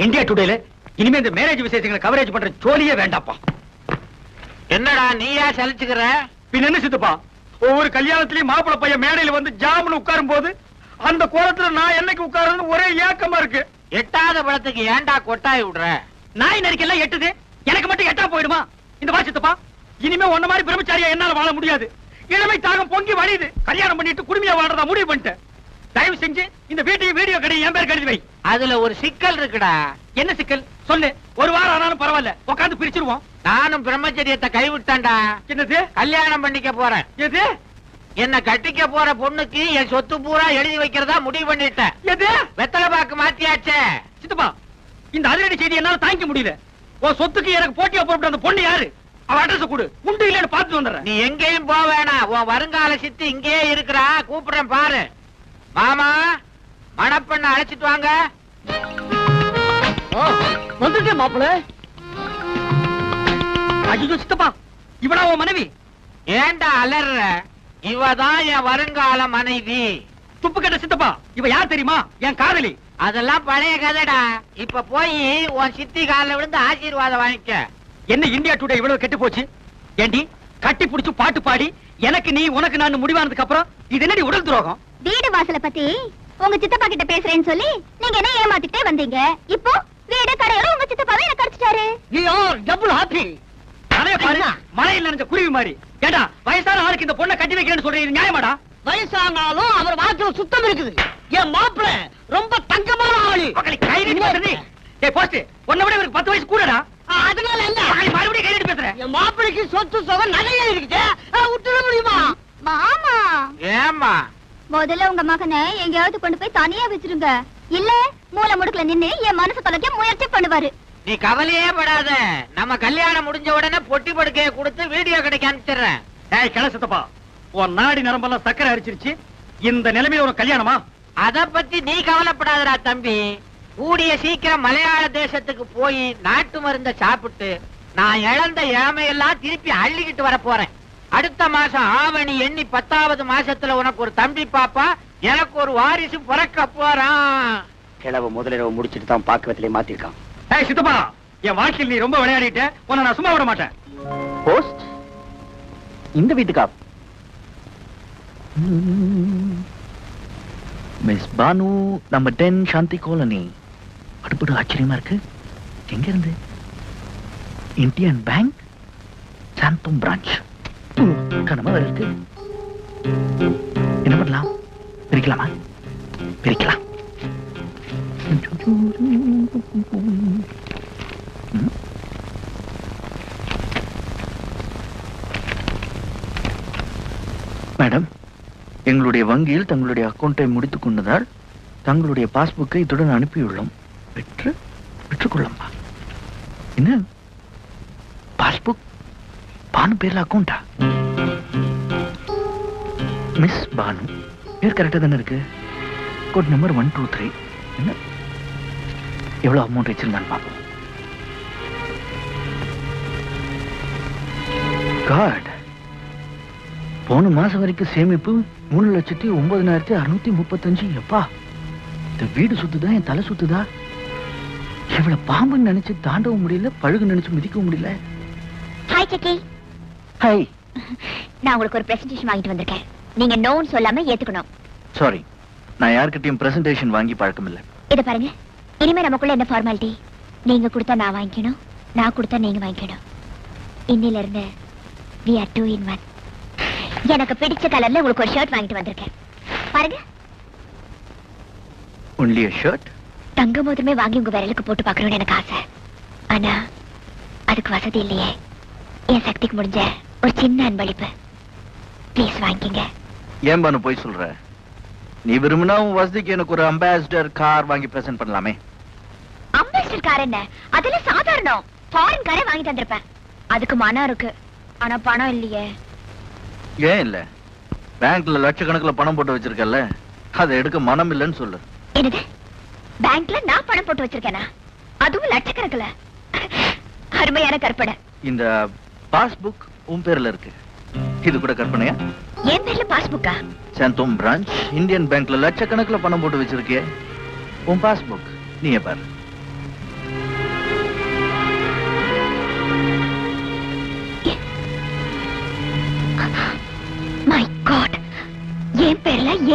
India டுடேல இனிமே இந்த marriage விசேஷங்களை கவரேஜ் பண்ற ஜோலியே வேண்டாப்பா. என்னடா நீயா சலிச்சுக்கிற? பின்ன என்ன சித்தப்பா, ஒவ்வொரு கல்யாணத்திலயும் மாப்பிள பையன் மேடையில வந்து ஜாமுன்னு உட்காரும் போது அந்த கோலத்துல நான் என்னைக்கு உட்காருன்னு ஒரே ஏக்கமா இருக்கு. எட்டாத பழத்துக்கு ஏன்டா கொட்டாய் விடுற? நாய் நரிக்கெல்லாம் எட்டுது, எனக்கு மட்டும் எட்டா போயிடுமா? இந்த வா சித்தப்பா, இனிமே ஒன்ன மாதிரி பிரம்மச்சாரியா என்னால வாழ முடியாது. இளமை தாகம் பொங்கி வழியுது. கல்யாணம் பண்ணிட்டு குடுமையா வாழ்றதா முடிவு பண்ணிட்டேன். தயவு செஞ்சு இந்த வீடியோ கடை என் பேர் கழுதி வை. அதுல ஒரு சிக்கல் இருக்குடா. என்ன சிக்கல் சொல்லு. ஒரு வாரம் ஆனாலும் பரவாயில்ல, உட்காந்து பிரிச்சிருவோம். நானும் பிரம்மச்சரியத்தை கைவிட்டேன்டா. என்னது? கல்யாணம் பண்ணிக்க போறேன். எது? என்ன கட்டிக்க போற பொண்ணுக்கு என் சொத்து பூரா எழுதி வைக்கிறதா முடிவு பண்ணிட்டேன். எது? வெத்தலை பாக்கு மாத்தியாச்சே. சித்தப்பா, இந்த அதிரடி செய்தி என்னால தாங்கிக்க முடியல. உன் சொத்துக்கு எனக்கு போட்டியா போட்டு அந்த பொண்ணு யாரு? அவ அட்ரஸ் கொடு, உண்டு இல்லன்னு பார்த்து வந்துடுறேன். நீ எங்கேயும் போக வேணாம். உன் வருங்கால சித்தி இங்கேயே இருக்கிறா. கூப்பிடுறேன் பாரு. மாமா, மணப்பெண்ண அழைச்சிட்டு வாங்க. வந்துட்டேன் மாப்பிள. ஐயோ சித்தப்பா, இவனா உன் மனைவி? ஏண்டா அலற? இவதான் என் வருங்கால மனைவி. துப்பு கட்ட சித்தப்பா, இவ யார் தெரியுமா? என் காதலி. அதெல்லாம் பழைய கதைடா. இப்ப போய் உன் சித்தி காலில் விழுந்து ஆசீர்வாதம் வாங்கிக்க. என்ன இந்தியா டுடே இவ்வளவு கெட்டு போச்சு? ஏண்டி கட்டி புடிச்சு பாட்டு பாடி எனக்கு நீ உனக்கு நான் முடிவானதுக்கு அப்புறம் இது என்னடி உடல் துரோகம்? வீடு வாசலை பத்தி உங்க சித்தப்பா கிட்ட பேசுறேன்னு சொல்லி நீங்க என்ன ஏமாத்திட்டே வந்தீங்க. இப்போ வீடு கடையோட உங்க சித்தப்பாவே எனக்கு கிடைச்சிட்டாரு. நீ ஆர் டபுள் ஹாப்பி. அதே பாரு, மழையில் நனைஞ்ச குருவி மாதிரி. ஏண்டா வயசான ஆளுக்கு இந்த பொண்ணை கட்டி வைக்கிறேன்னு சொல்றீங்க, நியாயமாடா? வயசானாலும் அவர் வாக்குல சுத்தம் இருக்குது. என் மாப்பிள்ள ரொம்ப தங்கமான ஆளு. ஏய் போஸ்ட், உன்னை விட இவருக்கு 10 வயசு கூடடா. அதனால என்ன? மறுபடியும் கையிட்டு பேசுறேன். என் மாப்பிளைக்கு சொத்து சுகம் நிறைய இருக்குது. விட்டுட முடியுமா? மாமா, ஏம்மா? முதல்ல உங்க மகனை எங்கேயாவது கொண்டு போய் தனியா வச்சிருங்க. இல்ல மூல முடுக்குல நின்னு என் மனசு தொலைக்க முயற்சி பண்ணுவாரு. நீ கவலையே படாத. நம்ம கல்யாணம் முடிஞ்ச உடனே பொட்டி படுக்கையை கொடுத்து வீடியோ கடைக்கு அனுப்பிச்சிடுறேன். ஏய் கிளசத்தப்பா, உன் நாடி நரம்பெல்லாம் சக்கரை அரிச்சிருச்சு. இந்த நிலைமையில ஒரு கல்யாணமா? அத பத்தி நீ கவலைப்படாதடா தம்பி. கூடிய சீக்கிரம் மலையாள தேசத்துக்கு போய் நாட்டு மருந்த சாப்பிட்டு நான் இழந்த இளமையெல்லாம் திருப்பி அள்ளிக்கிட்டு வர போறேன். அடுத்த மாசம் ஆவணி எண்ணி 10வது மாசத்துல உனக்கு ஒரு தம்பி பாப்பா, எனக்கு ஒரு வாரிசு பிறக்க போறான். கிழவ முதலிரவு முடிச்சிட்டு தான் பாக்குவத்திலே மாத்திருக்கான். ஏய் சித்தப்பா, என் வாழ்க்கையில் நீ ரொம்ப விளையாடிட்ட. உன்னை நான் சும்மா விட மாட்டேன். போஸ்ட் இந்த வீட்டுக்கா? மிஸ் பானு, நம்ம 10 சாந்தி காலனி. அடுப்படு ஆச்சரியமா இருக்கு. எங்க இருந்து? இந்தியன் பேங்க் சாந்தம் பிரான்ச். கனமா இருக்கு. என்ன பண்ணலாம்? பிரிக்கலாமா? பிரிக்கலாம். மேடம், எங்களுடைய வங்கியில் தங்களுடைய அக்கௌண்டை முடித்துக் கொண்டதால் தங்களுடைய பாஸ்புக்கை இத்துடன் அனுப்பியுள்ளோம். பெற்றுக்கொள்ளம்பா. என்ன பாஸ்புக்? பானு பேர்ல அக்கௌண்டா? மிஸ் பானு பேர் கரெக்டா தானே இருக்கு. Code number 123. என்ன எவ்வளவு அமௌண்ட் வச்சிருந்தான்னு பாப்போம். காட், போன மாசம் வரைக்கும் சேமிப்பு 3,09,635. எப்பா, இந்த வீடு சுத்துதா என் தலை சுத்துதா? இவ்வளவு பாம்புன்னு நினைச்சு தாண்டவும் முடியல, பழுகு நினைச்சு மிதிக்கவும் முடியல. ஹாய் சக்கி. ஹாய். நான் உங்களுக்கு ஒரு பிரசன்டேஷன் வாங்கிட்டு வந்திருக்கேன். நீங்க நோன்னு சொல்லாம ஏத்துக்கணும். சாரி, நான் யார்கிட்டயும் பிரசன்டேஷன் வாங்கி பழக்கம் இல்ல. இத பாருங்க, இனிமே நமக்குள்ள என்ன ஃபார்மாலிட்டி? நீங்க கொடுத்தா நான் வாங்கிக்கணும், நான் கொடுத்தா நீங்க வாங்கிக்கணும். இன்னில இருந்து we are 2 in 1. எனக்கு பிடிச்ச கலர்ல உங்களுக்கு ஒரு ஷர்ட் வாங்கிட்டு வந்திருக்கேன். பாருங்க. only a shirt? தங்க மோதிரமே வாங்கி உங்க விரலுக்கு போட்டு பார்க்கணும்னு எனக்கு ஆசை. ஆனா அதுக்கு வசதி இல்லையே. என் சக்திக்கு முடிஞ்ச ஒரு சின்ன அன்பளிப்பு. ப்ளீஸ் வாங்கிக்கங்க. ஏன் பானு போய் சொல்ற? நீ விரும்பினா உன் வசதிக்கு எனக்கு ஒரு அம்பாசிடர் கார் வாங்கி பிரசன்ட் பண்ணலாமே. அம்பாசிடர் கார் என்ன? அதெல்லாம் சாதாரணம். ஃபாரின் காரே வாங்கி தந்திருப்பேன். அதுக்கு மனம் இருக்கு, ஆனா பணம் இல்லையே. ஏன் இல்ல? பேங்க்ல லட்சக்கணக்கில் பணம் போட்டு வச்சிருக்கல, அதை எடுக்க மனம் இல்லைன்னு சொல்லு. என்னது? பேங்க்ல நான் பணம் போட்டு வச்சிருக்கேனா? அதுவும் லட்சக்கணக்கில். அருமையான கற்பனை. இந்த பாஸ்புக் உன் பேர்ல இருக்கு. இது கூட கற்பனையா? என் பேர்ல பாஸ்புக்கா? சாந்தோம் பிரான்ச் இந்தியன் பேங்க்ல லட்சக்கணக்கில் பணம் போட்டு வச்சிருக்கே, உன் பாஸ்புக். நீயே பாரு.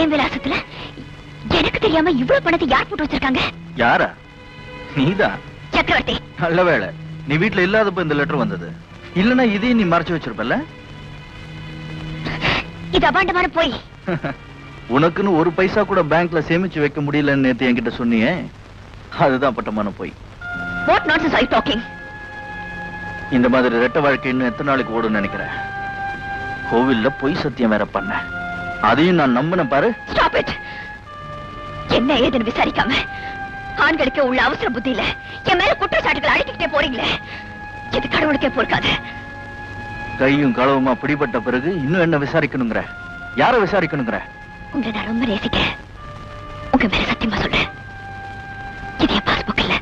ஏன் விலாசத்துல எனக்கு தெரியாம இவ்வளவு பணத்தை யார் போட்டு வச்சிருக்காங்க? யாரா? நீதான். சக்கரவர்த்தி. நல்ல வேளை நீ வீட்டுல இல்லாதப்ப இந்த லெட்டர் வந்தது. இல்லன்னா இதையும் நீ மறைச்சு வச்சிருப்பல. இது அபாண்டமான போய். உனக்குன்னு ஒரு பைசா கூட பேங்க்ல சேமிச்சு வைக்க முடியலன்னு நேத்து என்கிட்ட சொன்னியே, அதுதான் பட்டமான போய். What nonsense are you talking? இந்த மாதிரி ரெட்ட வாழ்க்கை இன்னும் எத்தனை நாளைக்கு ஓடுன்னு நினைக்கிறேன். கோவில்ல பொய் சத்தியம் வேற பண்ண, அதையும் நான் நம்பின பாரு. Stop it. என்ன ஏதுன்னு விசாரிக்காம ஆண்களுக்கு உள்ள அவசர புத்தியில என் மேல குற்றச்சாட்டுகள் அடிக்கிட்டே போறீங்களே, இது கடவுளுக்கே பொறுக்காது. கையும் களவுமா பிடிபட்ட பிறகு இன்னும் என்ன விசாரிக்கணுங்கிற? யார விசாரிக்கணுங்கிற? உங்களை நான் ரொம்ப நேசிக்கிறேன். உங்க மேல சத்தியமா சொல்றேன், இது என் பாஸ்புக் இல்ல,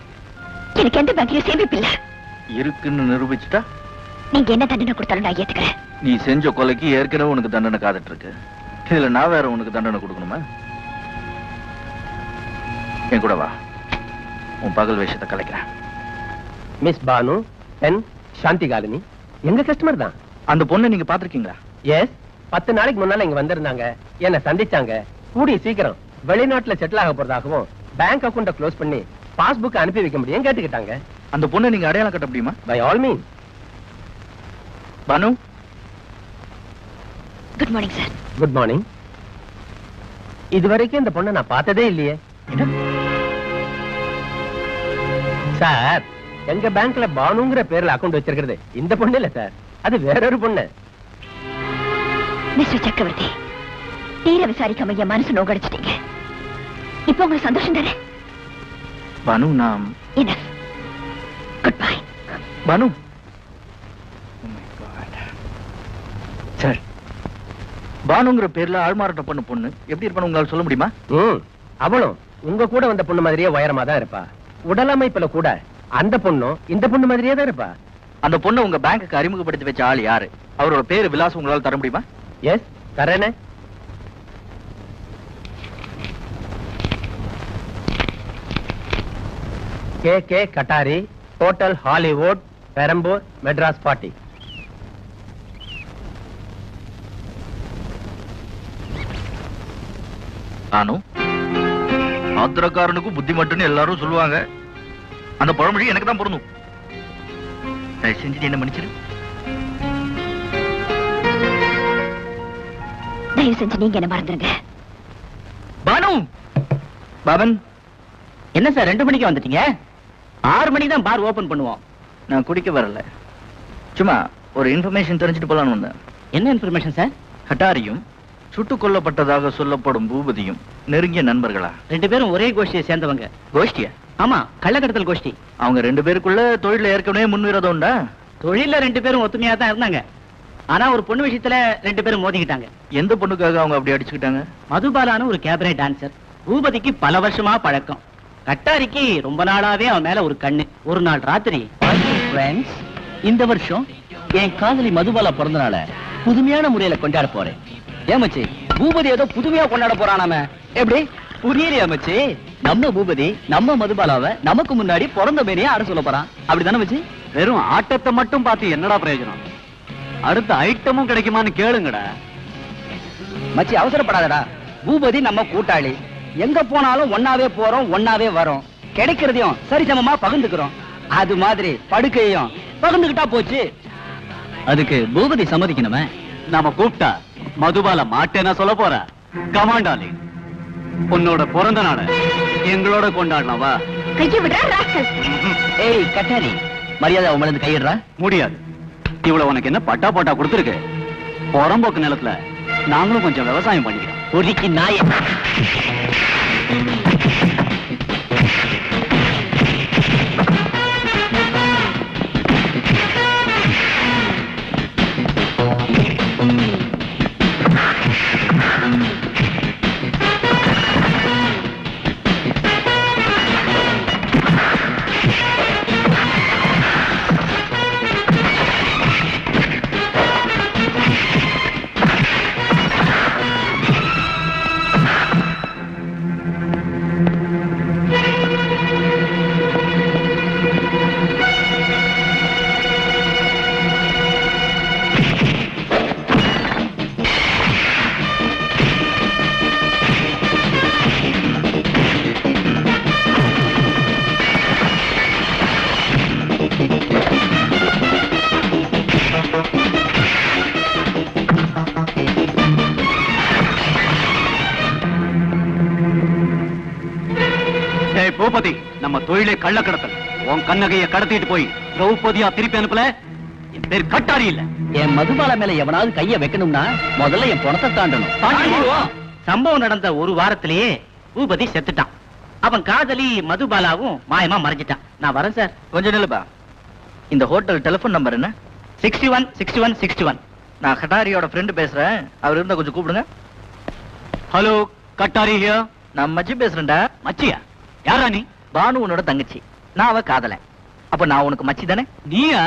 எனக்கு எந்த பேங்க்லயும் சேமிப்பு இல்ல. இருக்குன்னு நிரூபிச்சுட்டா நீங்க என்ன தண்டனை கொடுத்தாலும் நான் ஏத்துக்கிறேன். நீ செஞ்ச கொலைக்கு ஏற்கனவே உனக்கு தண்டனை காத்துட்டு இருக்கு. இதுல நான் வேற உனக்கு தண்டனை கொடுக்கணுமா? என் கூட வா, உன் பகல் வேஷத்தை கலைக்கிறேன். மிஸ் பானு என் சாந்தி காலனி எங்க கஸ்டமர் தான். அந்த பொண்ணை நீங்க பாத்திருக்கீங்களா? எஸ், 10 நாளைக்கு முன்னால இங்க வந்திருந்தாங்க, என்ன சந்திச்சாங்க. கூடிய சீக்கிரம் வெளிநாட்டுல செட்டில் ஆக போறதாகவும் பேங்க் அக்கௌண்ட க்ளோஸ் பண்ணி பாஸ்புக் அனுப்பி வைக்க முடியும் கேட்டுக்கிட்டாங்க. அந்த பொண்ணை நீங்க அடையாளம் கட்ட முடியுமா? By all mean. Banu, good morning sir. Good morning. இதுவரைக்கும் இந்த பொண்ணை நான் பார்த்ததே இல்லையே. சார், எங்க பேங்க்ல பானுங்கிற பேர்ல அக்கௌண்ட் வச்சிருக்கிறது இந்த பொண்ணு இல்ல சார், அது வேறொரு பொண்ணு. மிஸ்டர் சக்கரவர்த்தி, தீர விசாரிக்காம என் மனசு நோக்கடிச்சிட்டீங்க. இப்போ உங்களுக்கு சந்தோஷம் தானே? பானு, நான் என்ன? Good bye. பானு. சார், பானுங்கிற பேர்ல ஆள்மாறாட்டம் பண்ண பொண்ணு எப்படி இருப்பான்னு உங்களால சொல்ல முடியுமா? அவளும் உங்க கூட வந்த பொண்ணு மாதிரியே உயரமா தான் இருப்பா. உடலமைப்புல கூட அந்த பொண்ணும் இந்த பொண்ணு மாதிரியே தான் இருப்பா. அந்த பொண்ணை உங்க பேங்க்குக்கு அறிமுகப்படுத்தி வச்ச ஆள் யாரு? அவரோட பேரு விலாசம் உங்களால தர முடியுமா? எஸ், தரேனே. K Kattari, hotel Hollywood, Perambur, Madras party. நானும் ஆத்திரக்காரனுக்கும் புத்தி மட்டும்னு எல்லாரும் சொல்லுவாங்க. அந்த பழமொழி எனக்கு தான் பொருந்தும். செஞ்சு என்ன மன்னிச்சிரு. தயவு செஞ்சு நீங்க என்ன மறந்துருங்க. பானு. பவன், என்ன சார் 2 மணிக்கு வந்துட்டீங்க? 6 மணிக்கு தான் பார் ஓபன் பண்ணுவோம். நான் குடிக்க வரல, சும்மா ஒரு இன்ஃபர்மேஷன் தெரிஞ்சுட்டு போலான்னு வந்தேன். என்ன இன்ஃபர்மேஷன் சார்? கட்டாரியும் சுட்டுக் கொல்லப்பட்டதாக சொல்லப்படும் பூபதியும் நெருங்கிய நண்பர்களா? 2 பேரும் ஒரே கோஷ்டியை சேர்ந்தவங்க. கோஷ்டியா? ஆமா, கள்ளக்கடத்தல் கோஷ்டி. அவங்க 2 பேருக்குள்ள தொழில ஏற்கனவே முன்விரோதம் உண்டா? தொழில 2 பேரும் ஒத்துமையா தான் இருந்தாங்க. ஆனா ஒரு பொண்ணு விஷயத்துல 2 பேரும் மோதிக்கிட்டாங்க. எந்த பொண்ணுக்காக அவங்க அப்படி அடிச்சுக்கிட்டாங்க? மதுபாலான ஒரு கேபரே டான்சர். பூபதிக்கு பல வருஷமா பழக்கம். கட்டாரிக்கு ரொம்ப நாளாவே அவன் மேல ஒரு கண்ணு. ஒரு நாள் ராத்திரி, ஃப்ரெண்ட்ஸ், இந்த வருஷம் என் காதலி மதுபாலா பிறந்த நாள புதுமையான முறையில கொண்டாட போறேன். ஏமச்சி, பூபதி ஏதோ புதுமையா கொண்டாட போறானாம. எப்படி புரியலையா மச்சி? நம்ம பூபதி நம்ம மதுபாலாவை நமக்கு முன்னாடி பிறந்த பேரையே ஆட சொல்ல போறான். அப்படிதானே மச்சி? வெறும் ஆட்டத்தை மட்டும் பார்த்து என்னடா பிரயோஜனம்? அடுத்த ஐட்டமும் கிடைக்குமான்னு கேளுங்கடா. மச்சி, அவசரப்படாதடா. பூபதி நம்ம கூட்டாளி. எங்க போனாலும் ஒன்னாவே போறோம், ஒன்னாவே வரோம். கிடைக்கிறதையும் சரிசமமா பகிர்ந்துக்கிறோம். அது மாதிரி படுக்கையும் பகிர்ந்துகிட்டா போச்சு. அதுக்கு பூபதி சம்மதிக்கணுமே. நாம கூப்பிட்டா மதுபால மாட்டேன்னா சொல்ல போற. கமாண்டாலி, உன்னோட பிறந்த நாள எங்களோட கொண்டாடலாம், வா. கையை விடுறா ராஸ்கல். ஏய் கட்டாரி, மரியாதை அவன் மேல கையிடுறா. முடியாது. இவ்வளவு உனக்கு என்ன பட்டா போட்டா கொடுத்துருக்கு? புறம்போக்கு நிலத்துல நாங்களும் கொஞ்சம் விவசாயம் பண்ணிக்கிறோம். ஒதுக்கி நாய. பூபதி, நம்ம தொழிலே கள்ள கடத்தல். உன் கண்ணகைய கடத்திட்டு போய் திரௌபதியா திருப்பி அனுப்பல, என் பேர் கட்டாரி இல்ல. என் மதுபாலா மேல எவனாவது கைய வைக்கணும்னா முதல்ல என் பணத்தை தாண்டணும். சம்பவம் நடந்த ஒரு வாரத்திலேயே பூபதி செத்துட்டான். அவன் காதலி மதுபாலாவும் மாயமா மறைஞ்சிட்டான். நான் வரேன் சார். கொஞ்சம் நில்லுப்பா. இந்த ஹோட்டல் டெலிபோன் நம்பர் என்ன? 61 61 61. நான் கட்டாரியோட ஃப்ரெண்ட் பேசுறேன். அவர் இருந்தா கொஞ்சம் கூப்பிடுங்க. Hello, Kattari here. நான் மச்சி பேசுறேன்டா. மச்சியா? யாரா நீ? பானு உன்னோட தங்கச்சி. நான் அவ காதலன். அப்ப நான் உனக்கு மச்சி தானே? நீயா?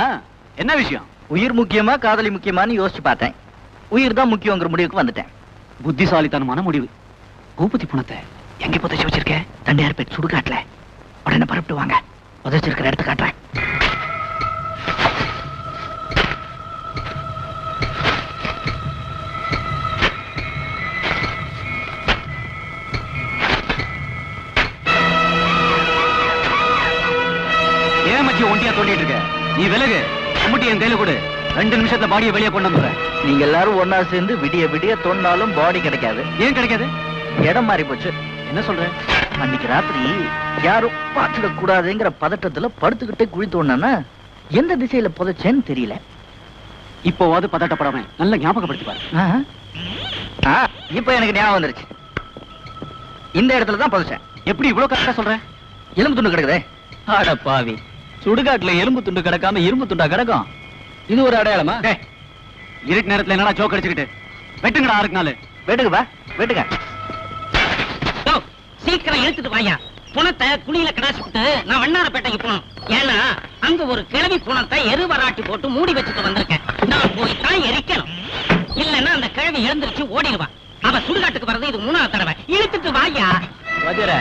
என்ன விஷயம்? உயிர் முக்கியமா காதலி முக்கியமான்னு யோசிச்சு பார்த்தேன். உயிர் தான் முக்கியங்கிற முடிவுக்கு வந்துட்டேன். புத்திசாலித்தனமான முடிவு. பூபதி பணத்தை எங்க புதைச்சு வச்சிருக்க? தண்டையார்பேட் சுடுகாட்டுல. உடனே பரப்பிட்டு வாங்க. புதைச்சிருக்கிற இடத்த காட்டுறேன். ஏன் மச்சி ஒண்டியா தோண்டிட்டு இருக்க? நீ விலகு. கும்பிட்டு என் கையில கொடு. 2 நிமிஷத்துல பாடியை வெளியே கொண்டு வந்துடுறேன். நீங்க எல்லாரும் ஒன்னா சேர்ந்து விடிய விடிய தோண்டாலும் பாடி கிடைக்காது. ஏன் கிடைக்காது? இடம் மாறி போச்சு. என்ன சொல்ற? அன்னைக்கு ராத்திரி யாரும் பார்த்துட கூடாதுங்கிற பதட்டத்துல படுத்துக்கிட்டே குழி தோண்டானா எந்த திசையில புதைச்சேன்னு தெரியல. இப்போவாது பதட்டப்படாம நல்ல ஞாபகப்படுத்தி பாரு. இப்ப எனக்கு ஞாபகம் வந்துருச்சு. இந்த இடத்துல தான் புதைச்சேன். எப்படி இவ்வளவு கரெக்டா சொல்ற? எலும்பு துண்டு கிடக்குதே. அட பாவி, சுடுகாட்டுல எலும்பு துண்டு கிடக்காம இரும்பு துண்டா கிடக்கும். இது ஒரு அடையாளமா? டேய், இருட்டு நேரத்துல என்னடா சோக்கு அடிச்சுக்கிட்டு? வெட்டுங்கடா 6 நாள். வெட்டுங்க பா, வெட்டுங்க. சீக்கிரம் இழுத்துட்டு வாயா. புணத்தை குழியில கடாசிட்டு நான் வண்ணாரப்பேட்டைக்கு போனோம். ஏன்னா அங்க ஒரு கிழவி புணத்தை எருவராட்டி போட்டு மூடி வச்சுட்டு வந்திருக்கேன். நான் போய் தான் எரிக்கணும். இல்லன்னா அந்த கிழவி எழுந்திருச்சு ஓடிடுவா. அவ சுடுகாட்டுக்கு வர்றது இது 3ஆவது தடவை. இழுத்துட்டு வாயா. வஜர,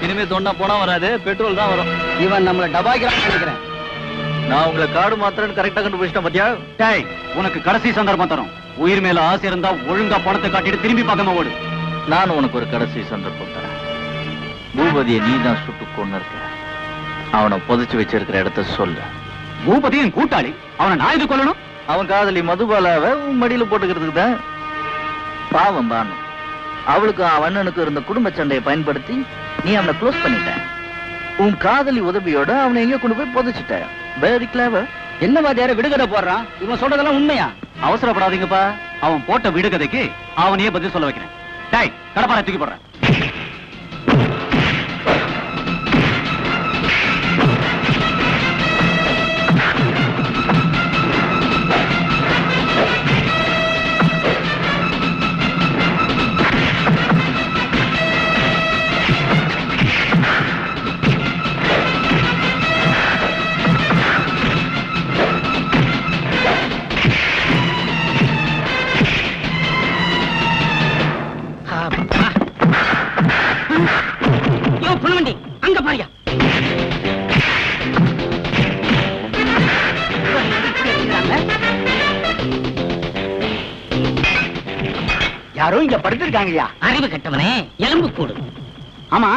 இனிமே தொண்டா போனா வராது, பெட்ரோல் தான் வரும். இவன் நம்மள டபாய்க்கிறான்னு நினைக்கிறேன். நான் உங்களை காடு மாத்திரன்னு கரெக்டா கண்டுபிடிச்சிட்டேன் பாத்தியா? டேய், உனக்கு கடைசி சந்தர்ப்பம் தரும். உயிர் மேல ஆசை இருந்தா ஒழுங்கா பணத்தை காட்டிட்டு திரும்பி பார்க்காம ஓடு. நான் உனக்கு ஒரு கடைசி சந்தர்ப்பம் தரேன். பூபதியை நீ தான் சுட்டு கொண்டு இருக்க. அவனை புதைச்சு வச்சிருக்கிற இடத்த சொல்லு. பூபதி என் கூட்டாளி. அவனை நான் இது கொல்லணும்? அவன் காதலி மதுபாலாவை உன் மடியில போட்டுக்கிறதுக்கு தான். பாவம் பானு. அவளுக்கு அவன் அண்ணனுக்கு இருந்த குடும்ப சண்டையை பயன்படுத்தி நீ அவனை க்ளோஸ் பண்ணிட்ட. உன் காதலி உதவியோட அவனை எங்க கொண்டு போய் புதைச்சிட்ட. Very clever. என்ன வாத்தியார விடுகதை போடுறான்? இவன் சொல்றதெல்லாம் உண்மையா? அவசரப்படாதீங்கப்பா. அவன் போட்ட விடுகதைக்கு அவனையே பதில் சொல்ல வைக்கிறேன். டேய், கடப்பாரை தூக்கி போடுறேன். யோ புணவண்டி, அங்க பாரியா. யாரோ இங்க படுத்திருக்காங்கய்யா. அறிவு கட்டவனே, எலும்பு கூடு. ஆமா,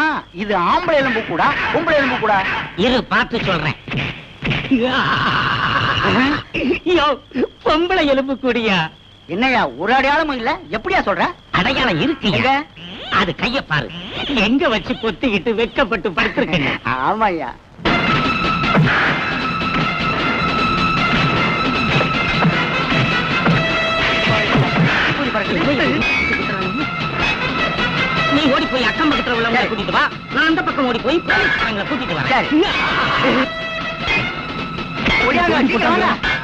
இது ஆம்பளை எலும்பு கூடா பொம்பளை எலும்பு கூடா? இரு பார்த்து சொல்றேன். யோ, பொம்பளை எலும்பு கூடியா? என்னய்யா ஒரு அடையாளமும் இல்ல, எப்படியா சொல்ற? அடையாளம் இருக்கு. அது கைய பாரு. எங்க வச்சு கொத்திக்கிட்டு வெட்கப்பட்டு படுத்திருக்கேன். ஆமாய்யா. நீ ஓடி போய் அக்கம் பக்கத்துல உள்ளவங்களை கூட்டிட்டு வா. நான் அந்த பக்கம் ஓடி போய் போலீஸ்காரங்களை கூட்டிட்டு வரேன்.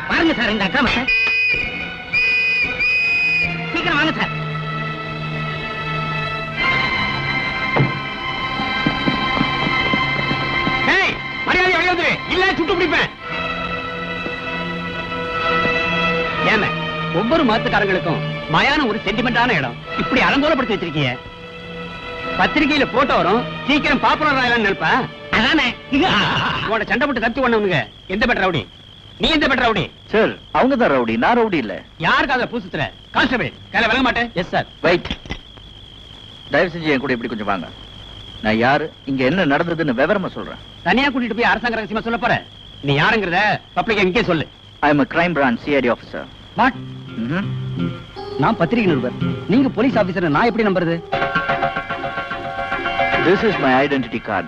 பாருங்க சார் இந்த அக்கா சார். சீக்கிரம் வாங்க சார். மரியாதை வெளியே இல்ல சுட்டு பிடிப்பேன். ஏமே, ஒவ்வொரு மதத்துக்காரங்களுக்கும் மயான ஒரு சென்டிமெண்டான இடம். இப்படி அலங்கோலப்படுத்தி வச்சிருக்கீங்க. பத்திரிகையில போட்டோ வரும், சீக்கிரம் பாப்புலர் ஆகலாம்னு நினைப்பா. அதானே உன்னோட சண்டை போட்டு தத்து பண்ணவனுங்க எந்த பெட்ட ரவுடி? நீ எந்த பெட்ட ரவுடி? சார், அவங்க தான் ரவுடி, நான் ரவுடி இல்ல. யாருக்காக பூசுத்துற? கான்ஸ்டபிள் கையில விளங்க மாட்டேன். Yes sir. வெயிட். தயவு செஞ்சு என் கூட இப்படி கொஞ்சம் வாங்க. நான் யாரு, இங்க என்ன நடந்ததுன்னு விவரமா சொல்றேன். தனியா கூட்டிட்டு போய் அரசாங்க ரகசியமா சொல்ல போற? நீ யாருங்கிறத பப்ளிக் எங்கே சொல்லு. I am a crime branch CID officer. What? நான் பத்திரிகை நிருபர், நீங்க போலீஸ் ஆபீசர். நான் எப்படி நம்புறது? This is my identity card.